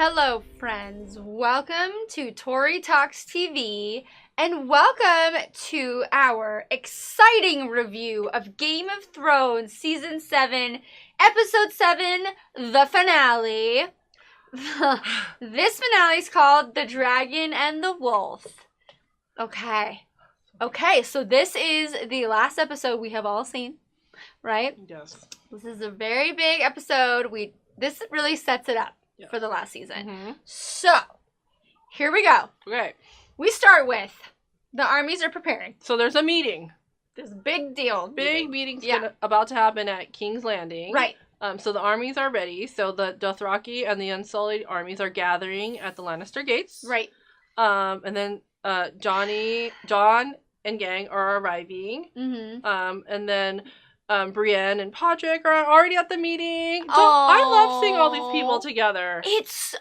Hello, friends. Welcome to Tori Talks TV, and welcome to our exciting review of Game of Thrones Season 7, Episode 7, the finale. This finale is called The Dragon and the Wolf. Okay, so this is the last episode we have all seen, right? Yes. This is a very big episode. This really sets it up. Yes. For the last season. Mm-hmm. So, here we go. Okay. We start with the armies are preparing. So there's a meeting. There's a big deal. Big meeting's about to happen at King's Landing. Right. So the armies are ready. So the Dothraki and the Unsullied armies are gathering at the Lannister gates. Right. And then Jon and gang are arriving. Mm-hmm. And then Brienne and Podrick are already at the meeting. I love seeing all these people together. It's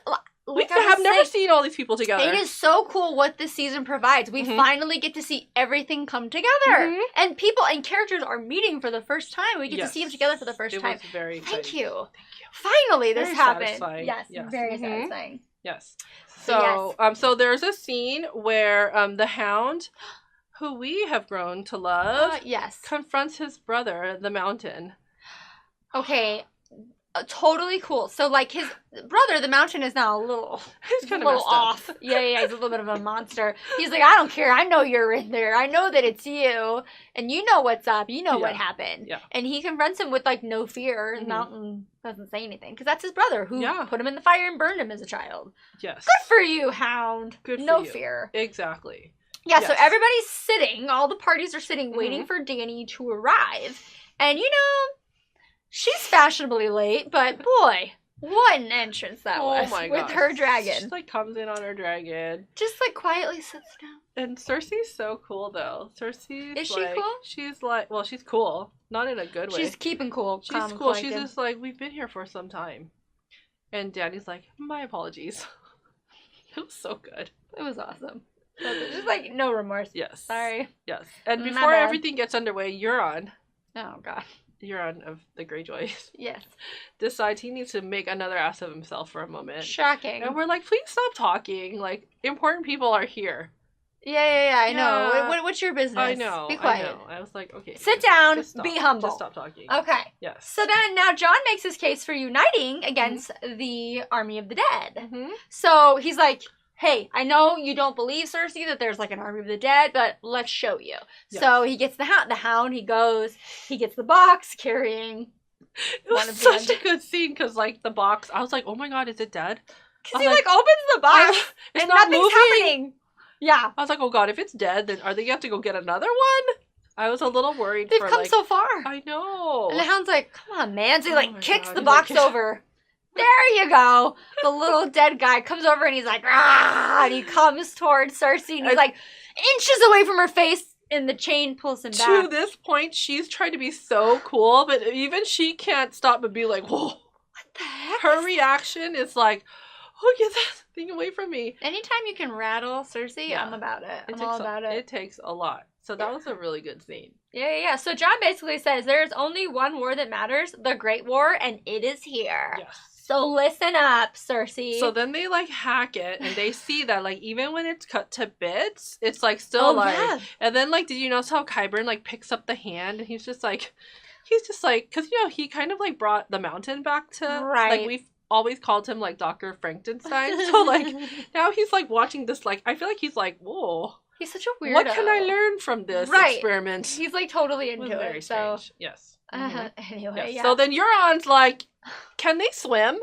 we have never seen all these people together. It is so cool what this season provides. We finally get to see everything come together. Mm-hmm. And people and characters are meeting for the first time. We get to see them together for the first time. It was very exciting. Thank you. Finally, this happened. Satisfying. Yes, very satisfying. Yes. So there's a scene where the Hound, who we have grown to love, confronts his brother, the Mountain. Okay, totally cool. So, like, his brother, the Mountain, is now he's kind of off. Yeah, he's a little bit of a monster. He's like, I don't care. I know you're in there. I know that it's you, and you know what's up. You know what happened. Yeah. And he confronts him with, like, no fear. And Mountain doesn't say anything because that's his brother who put him in the fire and burned him as a child. Yes. Good for you, Hound. Good for no you. fear. Exactly. Yeah, so everybody's sitting, all the parties are sitting, waiting for Dany to arrive. And, you know, she's fashionably late, but boy, what an entrance that was with her dragon. She, like, comes in on her dragon. Just, like, quietly sits down. And Cersei's so cool, though. Is she cool? She's like, well, she's cool. Not in a good way. She's keeping cool. She's cool. She's just like, we've been here for some time. And Dany's like, my apologies. It was so good. It was awesome. Just like no remorse. Yes. Sorry. Yes. And before everything gets underway, Euron. Oh god. Euron of the Greyjoys. Yes. Decides he needs to make another ass of himself for a moment. Shocking. And we're like, please stop talking. Like, important people are here. Yeah. I know. What's your business? I know. Be quiet. I know. I was like, okay. Sit down. Be humble. Just stop talking. Okay. Yes. So then now Jon makes his case for uniting against the army of the dead. Mm-hmm. So he's like, hey, I know you don't believe, Cersei, that there's like an army of the dead, but let's show you. Yes. So he gets the Hound, he goes, he gets the box carrying it was such a good scene, because like the box, I was like, oh my god, is it dead? Because he like opens the box and nothing's happening. Yeah. I was like, oh god, if it's dead, then are they going to have to go get another one? I was a little worried. They've come so far. I know. And the Hound's like, come on, man. So he like kicks the box over. There you go. The little dead guy comes over and he's like, ah, and he comes towards Cersei and he's like inches away from her face and the chain pulls him back. To this point, she's trying to be so cool, but even she can't stop but be like, whoa. What the heck? Her reaction is like, oh, get that thing away from me. Anytime you can rattle Cersei, I'm about it. I'm all about it. It takes a lot. So that was a really good scene. Yeah. So Jon basically says there's only one war that matters, the Great War, and it is here. Yes. So listen up, Cersei. So then they like hack it and they see that like even when it's cut to bits, it's like still and then like, did you notice how Qyburn like picks up the hand and he's just like, because you know, he kind of like brought the Mountain back to, like we've always called him like Dr. Frankenstein. So like now he's like watching this, like, I feel like he's like, whoa. He's such a weirdo. What can I learn from this experiment? He's like totally into it. Very strange. Yes. Anyway, So then Euron's like, can they swim?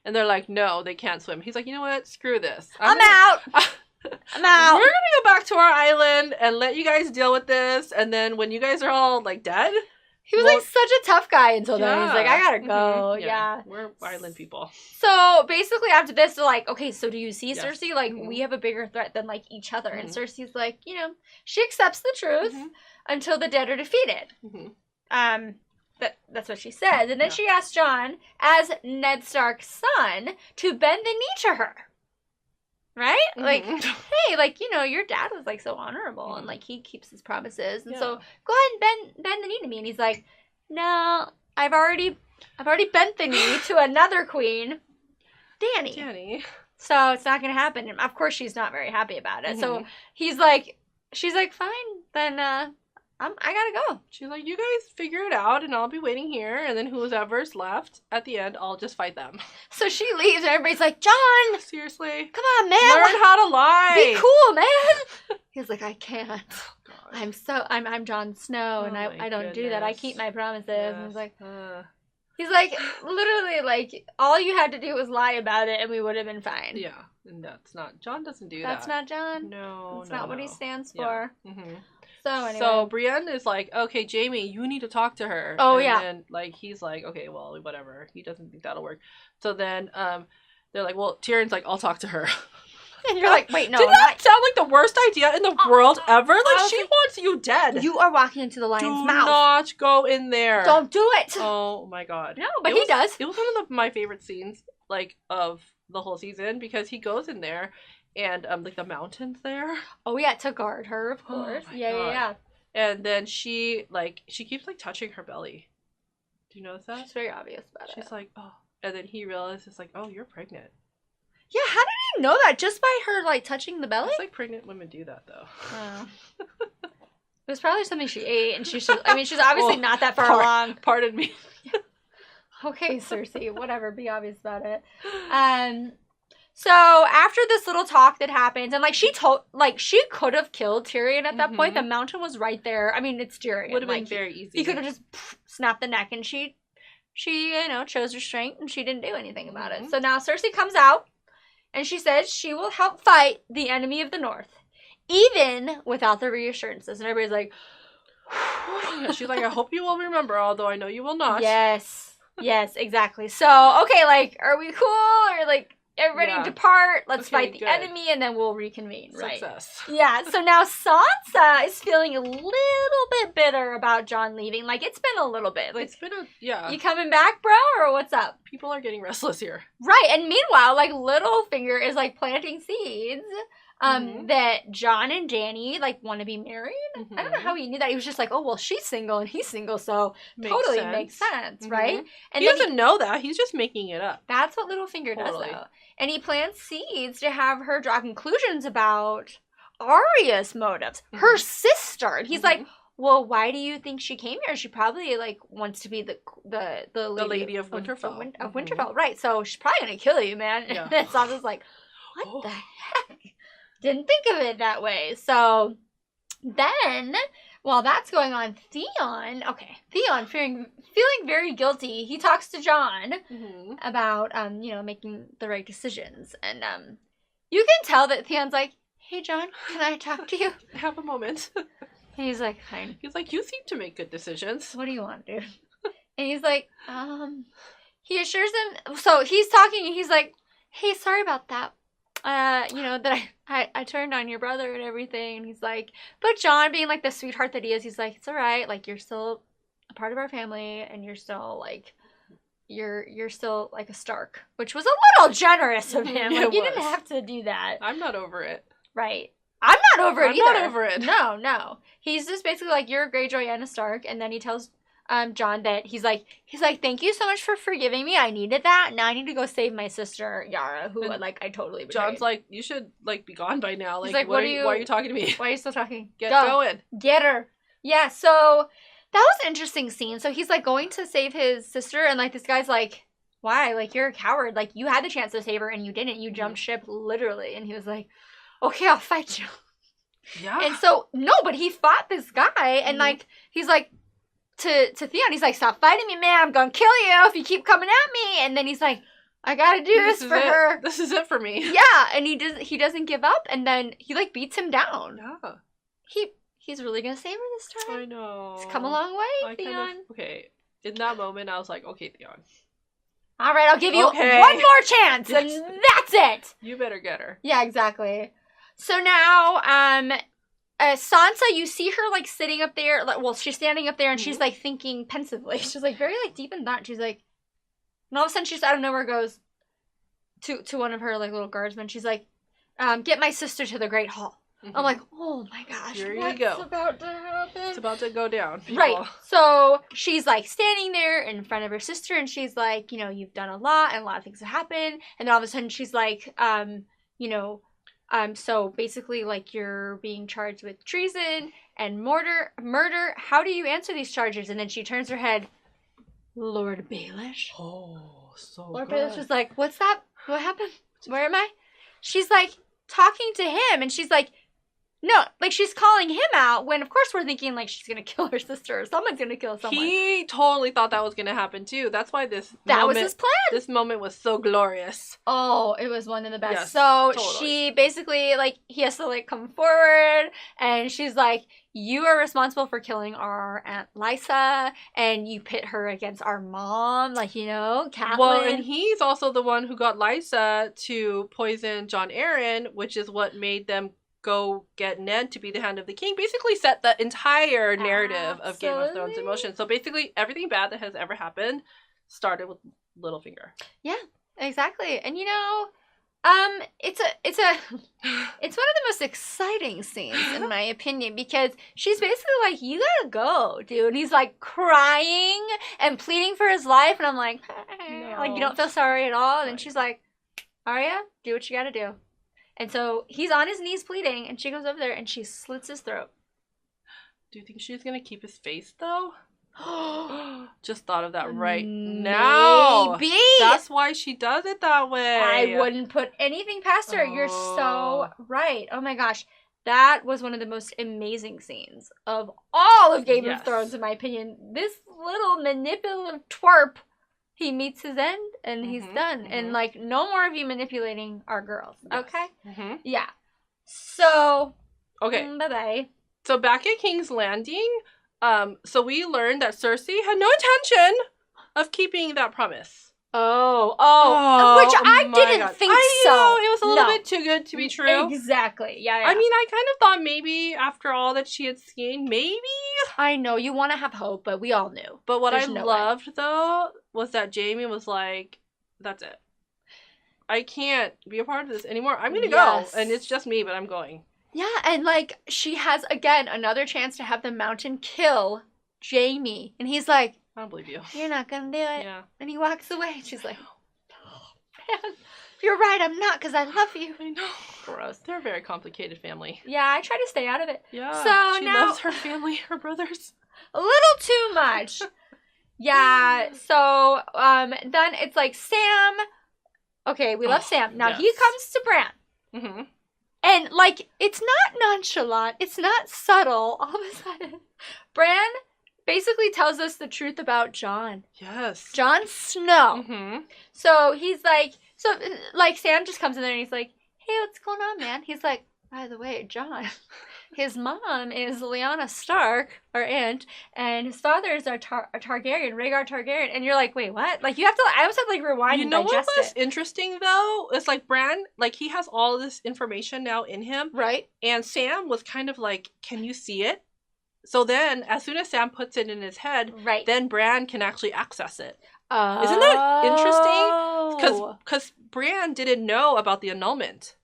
And they're like, no, they can't swim. He's like, you know what? Screw this. I'm out. I'm out. We're going to go back to our island and let you guys deal with this. And then when you guys are all like dead. He was like such a tough guy until then. He's like, I gotta go. Yeah. We're island people. So basically after this, they're like, okay, so do you see, Cersei? Like, we have a bigger threat than like each other. And Cersei's like, you know, she accepts the truth until the dead are defeated. That's what she says. And then she asks Jon, as Ned Stark's son, to bend the knee to her. Right? Like, hey, like, you know, your dad was like so honorable and like he keeps his promises. And so go ahead and bend the knee to me. And he's like, no, I've already bent the knee to another queen. Danny. So it's not going to happen. And of course, she's not very happy about it. So she's like, fine, then I gotta go. She's like, you guys figure it out and I'll be waiting here. And then whoever's left at the end, I'll just fight them. So she leaves and everybody's like, John! Seriously? Come on, man! Learn how to lie! Be cool, man! He's like, I can't. Oh, I'm Jon Snow and I don't do that. I keep my promises. Yes. And he's like, literally, like, all you had to do was lie about it and we would have been fine. Yeah. And that's not, John doesn't do that. That's not John. No, that's not what he stands for. Mm-hmm. So anyway. So Brienne is like, okay, Jamie, you need to talk to her. Oh, and then, like, he's like, okay, well, whatever. He doesn't think that'll work. So then they're like, well, Tyrion's like, I'll talk to her. And you're like, wait, no. Did that sound like the worst idea in the world ever? Like, she wants you dead. You are walking into the lion's mouth. Do not go in there. Don't do it. Oh, my God. No, but he does. It was one of my favorite scenes, like, of the whole season, because he goes in there and, like, the mountains there. Oh, yeah, to guard her, of course. Oh, yeah. And then she keeps, like, touching her belly. Do you notice that? She's very obvious about it. She's like, oh. And then he realizes, like, oh, you're pregnant. Yeah, how did he know that? Just by her, like, touching the belly? It's like pregnant women do that, though. Oh. It was probably something she ate, and she's obviously not that far along. Pardon me. Okay, Cersei, whatever, be obvious about it. So after this little talk that happens, and she could have killed Tyrion at that point. The mountain was right there. I mean, it's Tyrion. Would have been very easy. He could have just snapped the neck, and she chose restraint, and she didn't do anything about it. So now Cersei comes out, and she says she will help fight the enemy of the North, even without the reassurances. And everybody's like, she's like, I hope you will remember, although I know you will not. Yes, exactly. So, okay, are we cool? Or, everybody depart, let's fight the enemy, and then we'll reconvene, right? Success. Yeah, so now Sansa is feeling a little bit bitter about Jon leaving. It's been a little bit. It's been You coming back, bro, or what's up? People are getting restless here. Right, and meanwhile, Littlefinger is, planting seeds that Jon and Dany, want to be married. I don't know how he knew that. He was just like, oh, well, she's single and he's single, so totally makes sense, right? And he doesn't know that. He's just making it up. That's what Littlefinger does, though. And he plants seeds to have her draw conclusions about Arya's motives, her sister. And he's like, well, why do you think she came here? She probably wants to be the lady of Winterfell. Of Winterfell, right? So she's probably gonna kill you, man. Yeah. And then Sansa's like, what the heck? Didn't think of it that way. So then, while that's going on, Theon, feeling very guilty, he talks to Jon about, making the right decisions. And you can tell that Theon's like, hey, Jon, can I talk to you? Have a moment. And he's like, fine. He's like, you seem to make good decisions. What do you want, dude? And he's like, he assures him, so he's talking and he's like, hey, sorry about that. That I turned on your brother and everything. And he's like, but Jon, being the sweetheart that he is, he's like, it's all right. You're still a part of our family, and you're still you're still a Stark, which was a little generous of him. You didn't have to do that. I'm not over it. Right. I'm not over it either. I'm not over it. No. He's just basically you're a Greyjoy and a Stark, and then he tells Jon that he's like, thank you so much for forgiving me. I needed that. Now I need to go save my sister Yara, who I totally betrayed. John's like, you should be gone by now. He's like, why are you talking to me? Why are you still talking? Get going. Get her. Yeah. So that was an interesting scene. So he's going to save his sister, and this guy's like, why? You're a coward. You had the chance to save her and you didn't. You jumped ship literally. And he was like, okay, I'll fight you. Yeah. And so but he fought this guy, and he's like. To Theon, he's like, stop fighting me, man. I'm gonna kill you if you keep coming at me. And then he's like, I gotta do this for her. This is it for me. Yeah, and he doesn't give up, and then he beats him down. Yeah. He's really gonna save her this time. I know. He's come a long way, Theon. Okay. In that moment, I was like, okay, Theon. All right, I'll give you one more chance, and that's it. You better get her. Yeah, exactly. So now, Sansa, you see her sitting up there. She's standing up there and she's thinking pensively. She's very deep in thought. She's like, and all of a sudden she's out of nowhere goes to one of her little guardsmen. She's like, get my sister to the Great Hall. Mm-hmm. I'm like, oh my gosh, here what's you go. About to happen? It's about to go down, people. Right. So she's like standing there in front of her sister, and she's like, you know, you've done a lot, and a lot of things have happened. And then all of a sudden, she's like, you know, so basically, like, you're being charged with treason and murder. How do you answer these charges? And then she turns her head, Lord Baelish. Oh, so Lord good. Baelish was like, what's that? What happened? Where am I? She's like talking to him, and she's like, no, like she's calling him out when of course we're thinking like she's gonna kill her sister or someone's gonna kill someone. He totally thought that was gonna happen too. That's why was his plan. This moment was so glorious. Oh, it was one of the best. Yes, so totally. She basically like he has to like come forward, and she's like, you are responsible for killing our Aunt Lysa, and you pit her against our mom, like, you know, Catelyn. Well, and he's also the one who got Lysa to poison Jon Arryn, which is what made them go get Ned to be the Hand of the King. Basically set the entire narrative of Game of Thrones in motion. So basically everything bad that has ever happened started with Littlefinger. Yeah, exactly. And you know, it's one of the most exciting scenes in my opinion, because she's basically like, you gotta go, dude. And he's like crying and pleading for his life, and I'm like, no. Like, you don't feel sorry at all. And then she's like, Arya, do what you gotta do. And so he's on his knees pleading, and she goes over there and she slits his throat. Do you think she's gonna keep his face though? Just thought of that right now. Maybe. That's why she does it that way. I wouldn't put anything past her. You're so right. Oh my gosh. That was one of the most amazing scenes of all of Game of Thrones, in my opinion. This little manipulative twerp, he meets his end and he's done. And like, no more of you manipulating our girls. Yes. Okay? Yeah. So, okay. Bye-bye. So back at King's Landing, so we learned that Cersei had no intention of keeping that promise. Which I didn't think so. Know, it was a little bit too good to be true. Exactly. Yeah. I mean, I kind of thought maybe after all that she had seen, maybe. I know, you want to have hope, but we all knew. But what I loved, though, was that Jaime was like, that's it. I can't be a part of this anymore. I'm going to go. And it's just me, but I'm going. Yeah, and like, she has, again, another chance to have the Mountain kill Jaime. And he's like, I don't believe you. You're not going to do it. Yeah. And he walks away. And she's like, oh, man, you're right, I'm not, because I love you. I know. Gross. They're a very complicated family. Yeah, I try to stay out of it. Yeah. So she now, loves her family, her brothers. A little too much. Yeah, so then it's like Sam. Okay, we love Sam. Now he comes to Bran. Mm-hmm. And like, it's not nonchalant. It's not subtle. All of a sudden, Bran basically tells us the truth about Jon. Yes. Jon Snow. Mm-hmm. So he's like, Sam just comes in there and he's like, hey, what's going on, man? He's like, by the way, Jon, his mom is Lyanna Stark, our aunt, and his father is a Targaryen, Rhaegar Targaryen. And you're like, wait, what? Like, you have to, I almost have to like rewind and digest it. You know what was interesting though? It's like Bran, like he has all this information now in him. Right. And Sam was kind of like, can you see it? So then, as soon as Sam puts it in his head, then Bran can actually access it. Isn't that interesting? Because Bran didn't know about the annulment.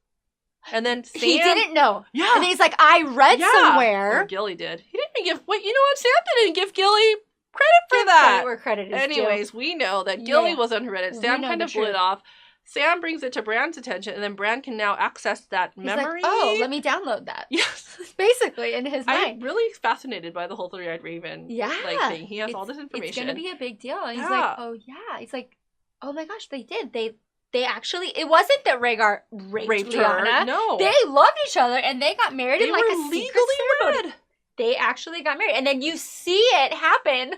And then Sam... He didn't know. Yeah. And then he's like, I read somewhere. Or Gilly did. He didn't give... Wait, you know what? Sam didn't give Gilly credit for that. Where credit is Anyways, due. We know that Gilly was unread. Sam kind of blew it off. Sam brings it to Bran's attention, and then Bran can now access that memory. Like, oh, let me download that. Yes. Basically, in his mind. I'm really fascinated by the whole Three-Eyed Raven thing. He has all this information. It's going to be a big deal. And he's like, oh, yeah. He's like, oh my gosh, they did. They actually, it wasn't that Rhaegar raped Lyanna. Her. No. They loved each other, and they got married in like a secret ceremony. They actually got married. And then you see it happen.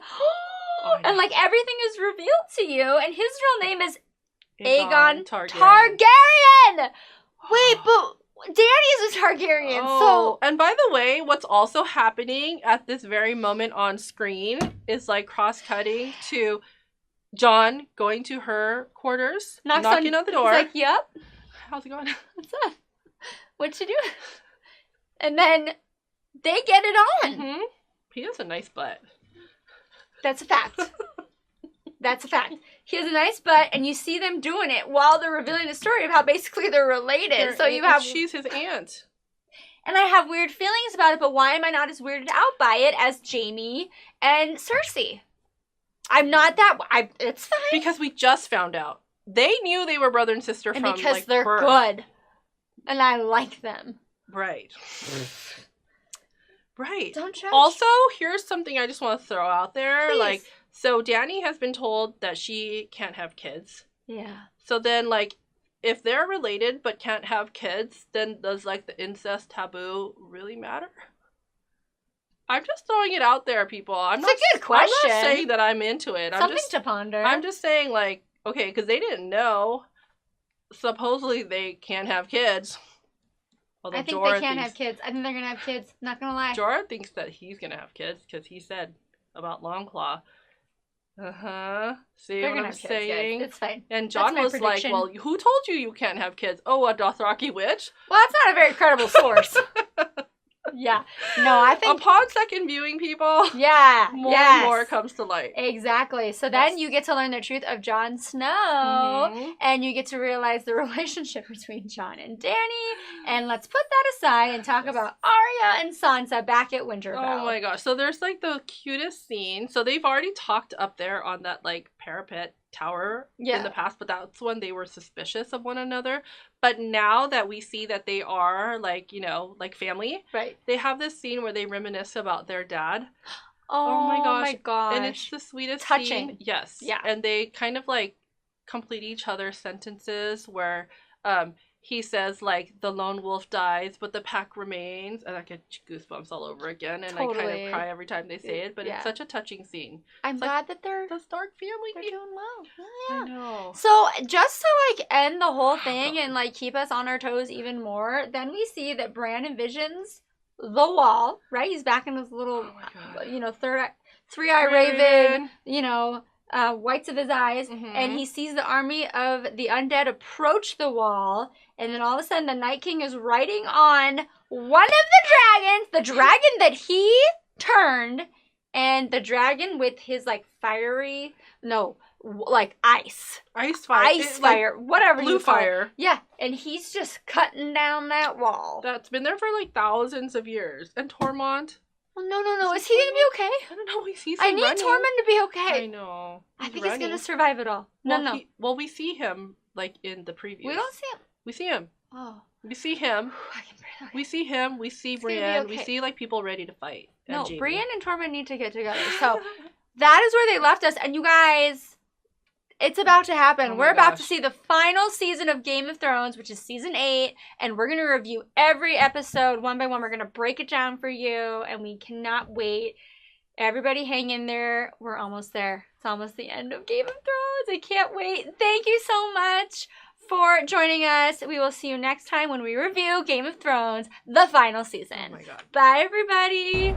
And like everything is revealed to you. And his real name is Aegon Targaryen. Wait, but Dany is a Targaryen. Oh, and by the way, what's also happening at this very moment on screen is like cross-cutting to Jon going to her quarters, knocking on the door. He's like, yep. How's it going? What's up? What you doing? And then they get it on. Mm-hmm. He has a nice butt. That's a fact. That's a fact. He has a nice butt, and you see them doing it while they're revealing the story of how basically they're related. So you have... She's his aunt. and I have weird feelings about it, but why am I not as weirded out by it as Jaime and Cersei? I'm not that... it's fine. Because we just found out. They knew they were brother and sister and from, because they're birth. good. And I like them. Right. Right. Don't judge. Also, here's something I just want to throw out there. Please. Like, so Dany has been told that she can't have kids. Yeah. So then, like, if they're related but can't have kids, then does, like, the incest taboo really matter? I'm just throwing it out there, people. It's a good question. I'm not saying that I'm into it. Something to ponder. I'm just saying, like, okay, because they didn't know. Supposedly they can't have kids. Although I think they can't have kids. I think they're going to have kids. Not going to lie. Jorah thinks that he's going to have kids because he said about Longclaw. See they're what I'm saying? Kids, it's fine. And Jon was like, well, who told you can't have kids? Oh, a Dothraki witch? Well, that's not a very credible source. Yeah. No, I think... Upon second viewing, people, yeah, more and more comes to light. Exactly. So then you get to learn the truth of Jon Snow, and you get to realize the relationship between Jon and Dany, and let's put that aside and talk about Arya and Sansa back at Winterfell. Oh my gosh. So there's, like, the cutest scene. So they've already talked up there on that, like, parapet tower in the past, but that's when they were suspicious of one another. But now that we see that they are, like, you know, like family, right? They have this scene where they reminisce about their dad. Oh my gosh. And it's the sweetest touching scene. Yes. Yeah. And they kind of, like, complete each other's sentences where he says, like, the lone wolf dies, but the pack remains. And I get goosebumps all over again. And I kind of cry every time they say it. But it's such a touching scene. I'm glad that they're... the Stark family. They're doing well. Yeah. I know. So, just to, like, end the whole thing and, like, keep us on our toes even more, then we see that Bran envisions the wall, right? He's back in his little, you know, three-eye raven, you know... whites of his eyes, and he sees the army of the undead approach the wall, and then all of a sudden the Night King is riding on one of the dragons, the dragon that he turned, and the dragon with his, like, fiery, like ice fire, whatever blue you call fire. it. Yeah, and he's just cutting down that wall. That's been there for, like, thousands of years. And Tormund... Well, no. Is he gonna be okay? I don't know. I need Tormund to be okay. I know. I think he's gonna survive it all. No. We see him, like, in the previews. We don't see him. We see him. Oh. We see him. I can breathe. Okay. We see him. We see Brienne. We see, like, people ready to fight. No, Brienne and Tormund need to get together. So that is where they left us. And you guys, it's about to happen. We're about to see the final season of Game of Thrones, which is season 8. And we're going to review every episode one by one. We're going to break it down for you. And we cannot wait. Everybody hang in there. We're almost there. It's almost the end of Game of Thrones. I can't wait. Thank you so much for joining us. We will see you next time when we review Game of Thrones, the final season. Oh my God. Bye, everybody.